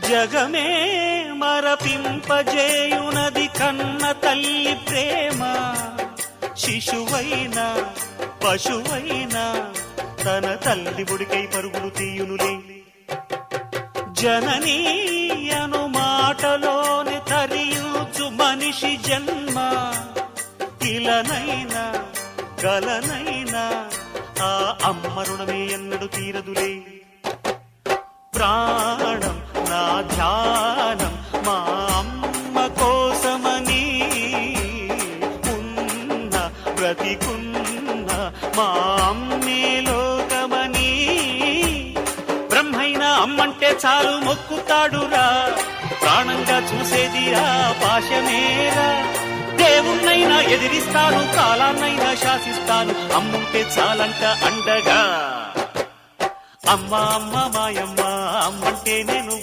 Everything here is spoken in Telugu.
జగమే మరపింపజేయునది కన్న తల్లి ప్రేమ. శిశువైనా పశువైనా తన తల్లి ఒడికై పరుగులు తీయునులే. జననీ అను మాటలోని తరియుచు మనిషి జన్మ. ఇలనైనా గలనైనా ఆ అమ్మ రుణమే ఎన్నడు తీరదులే. ప్రాణం నా ధ్యానం మా అమ్మ కోసమని, ఉన్న బ్రతికున్న మా అమ్మే లోకమని. బ్రహ్మైనా అమ్మంటే చాలు మొక్కుతాడురా, ప్రాణంగా చూసేది ఆ పాశమేరా. దేవుణ్ణైనా ఎదిరిస్తాను, కాలాన్నైనా శాసిస్తాను, అమ్ముంటే చాలంట అండగా. అమ్మ అమ్మ మాయమ్మ అమ్మంటే నేను